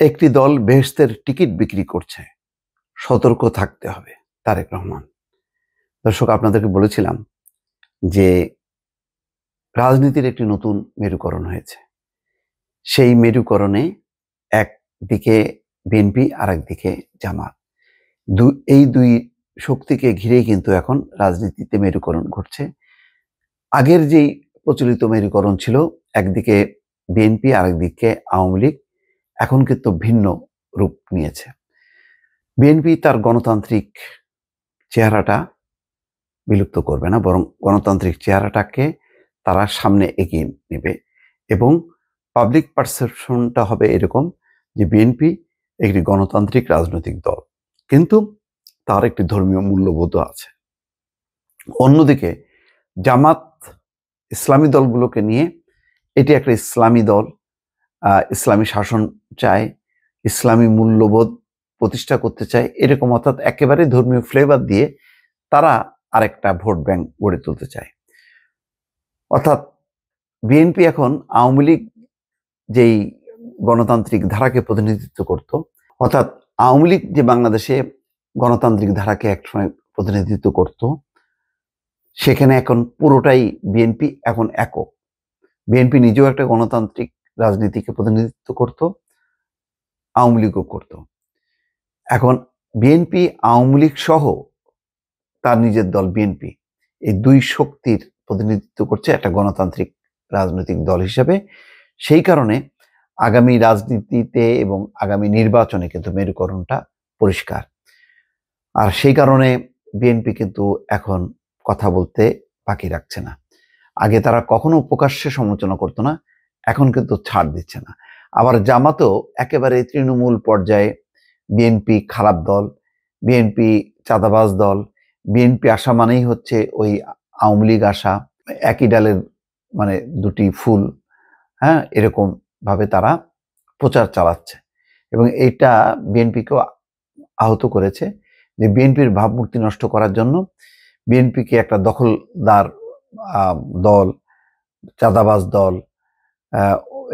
একটি দল বেহেশতের টিকিট বিক্রি করছে, সতর্ক থাকতে হবে। তারেক রহমান। দর্শক, আপনাদেরকে বলেছিলাম যে রাজনীতির একটি নতুন মেরুকরণ হয়েছে। সেই মেরুকরণে একদিকে বিএনপি আর একদিকে জামাত, এই দুই শক্তিকে ঘিরেই কিন্তু এখন রাজনীতিতে মেরুকরণ ঘটছে। আগের যেই প্রচলিত মেরুকরণ ছিল, একদিকে বিএনপি আর একদিকে আওয়ামী লীগ, এখন কিন্তু ভিন্ন রূপ নিয়েছে। বিএনপি তার গণতান্ত্রিক চেহারাটা বিলুপ্ত করবে না, বরং গণতান্ত্রিক চেহারাটাকে তারা সামনে এগিয়ে নেবে এবং পাবলিক পারসেপশনটা হবে এরকম যে বিএনপি একটি গণতান্ত্রিক রাজনৈতিক দল, কিন্তু তার একটি ধর্মীয় মূল্যবোধ আছে। অন্যদিকে জামাত ইসলামী দলগুলোকে নিয়ে এটি একটা ইসলামী দল, ইসলামী শাসন চায়, ইসলামী মূল্যবোধ প্রতিষ্ঠা করতে চায়, এরকম অর্থাৎ একেবারে ধর্মীয় ফ্লেভার দিয়ে তারা আরেকটা ভোট ব্যাংক গড়ে তুলতে চায়। অর্থাৎ বিএনপি এখন আওয়ামী লীগ যেই গণতান্ত্রিক ধারাকে প্রতিনিধিত্ব করত, অর্থাৎ আওয়ামী লীগ যে বাংলাদেশে গণতান্ত্রিক ধারাকে একসময় প্রতিনিধিত্ব করত, সেখানে এখন পুরোটাই বিএনপি এখন একক। বিএনপি নিজেও একটা গণতান্ত্রিক রাজনীতিকে প্রতিনিধিত্ব করত, আওয়ামী লীগও করত। এখন বিএনপি আওয়ামী লীগ সহ তার নিজের দল বিএনপি, এই দুই শক্তির প্রতিনিধিত্ব করছে একটা গণতান্ত্রিক রাজনৈতিক দল হিসেবে। সেই কারণে আগামী রাজনীতিতে এবং আগামী নির্বাচনে কিন্তু মেরুকরণটা পরিষ্কার। আর সেই কারণে বিএনপি কিন্তু এখন কথা বলতে বাকি রাখছে না। আগে তারা কখনো প্রকাশ্যে সমালোচনা করতো না, এখন কিন্তু ছাড় দিচ্ছে না। আবার জামাতও একেবারে তৃণমূল পর্যায়ে বিএনপি খারাপ দল, বিএনপি চাঁদাবাজ দল, বিএনপি আসা মানেই হচ্ছে ওই আওয়ামী লীগ আসা, একই ডালের মানে দুটি ফুল, হ্যাঁ, এরকম ভাবে তারা প্রচার চালাচ্ছে এবং এটা বিএনপিকেও আহত করেছে যে বিএনপির ভাবমূর্তি নষ্ট করার জন্য বিএনপিকে একটা দখলদার দল, চাঁদাবাজ দল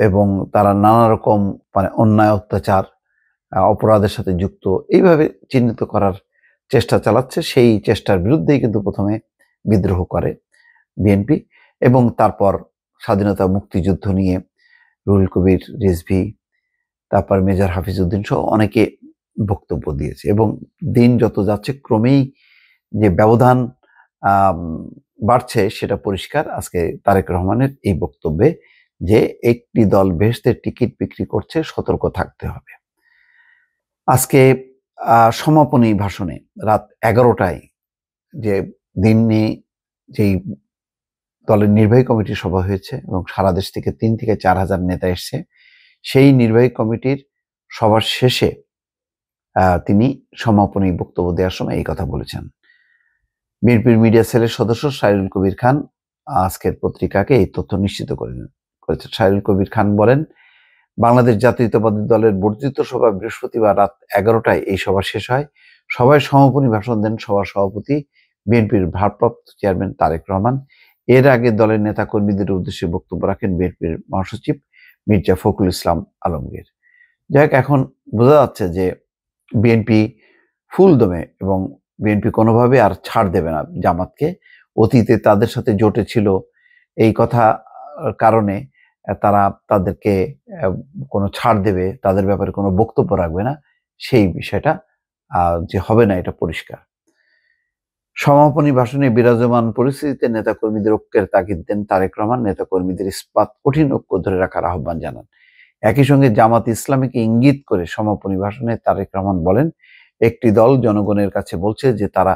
এবং তারা নানা রকম মানে অন্যায় অত্যাচার অপরাধের সাথে যুক্ত এইভাবে চিহ্নিত করার চেষ্টা চালাচ্ছে। সেই চেষ্টার বিরুদ্ধেই কিন্তু প্রথমে বিদ্রোহ করে বিএনপি এবং তারপর স্বাধীনতা মুক্তিযুদ্ধ নিয়ে রুহুল কবির রিজভী, তারপর মেজর হাফিজউদ্দিন সহ অনেকে বক্তব্য দিয়েছে এবং দিন যত যাচ্ছে ক্রমেই যে ব্যবধান বাড়ছে সেটা পরিষ্কার আজকে তারেক রহমানের এই বক্তব্যে, যে একটি দল বেহেশতের টিকিট বিক্রি করছে, সতর্ক থাকতে হবে। আজকে সমাপনী ভাষণে রাত 11টায় যে দিনে যেই দলের নির্বাহী কমিটির সভা হয়েছে এবং সারা দেশ থেকে 3 থেকে 4 হাজার নেতা এসছে, সেই নির্বাহী কমিটির সবার শেষে তিনি সমাপনী বক্তব্য দেওয়ার সময় এই কথা বলেছেন। বিএনপির মিডিয়া সেলের সদস্য শাহরুল কবির খান আজকের পত্রিকাকে এই তথ্য নিশ্চিত করেছেন। শাহরুল কবির খান বলেন, বাংলাদেশ জাতীয়তাবাদী দলের বর্ধিত সভা বৃহস্পতিবার রাত 11টায় এই সভা শেষ হয়। সভায় সমাপনী ভাষণ দেন সভার সভাপতি বিএনপির ভারপ্রাপ্ত চেয়ারম্যান তারেক রহমান। এর আগে দলের নেতা কর্মীদের উদ্দেশ্যে বক্তব্য রাখেন বিএনপির মহাসচিব মির্জা ফখরুল ইসলাম আলমগীর। যাই হোক, এখন বোঝা যাচ্ছে যে বিএনপি ফুল দমে এবং বিএনপি কোনোভাবে আর ছাড় দেবে না জামাতকে। অতীতে তাদের সাথে জোটে ছিল, এই কথা কারণে তারা তাদেরকে কোনো ছাড় দেবে, তাদের ব্যাপারে কোনো বক্তব্য রাখবে না, সেই বিষয়টা যে হবে না এটা পরিষ্কার। সমাপনী ভাষণে বিরাজমান পরিস্থিতিতে নেতাকর্মীদের ঐক্যের তাগিদ দেন তারেক রহমান। নেতাকর্মীদের ইস্পাত কঠিন ঐক্য ধরে রাখার আহ্বান জানান। একই সঙ্গে জামাত ইসলামীকে ইঙ্গিত করে সমাপনী ভাষণে তারেক রহমান বলেন, একটি দল জনগণের কাছে বলছে যে তারা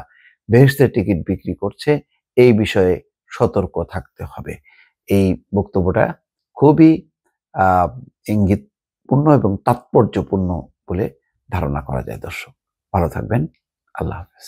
বেহেশতের টিকিট বিক্রি করছে, এই বিষয়ে সতর্ক থাকতে হবে। এই বক্তব্যটা খুবই ইঙ্গিতপূর্ণ এবং তাৎপর্যপূর্ণ বলে ধারণা করা যায়। দর্শক, ভালো থাকবেন। আল্লাহ হাফেজ।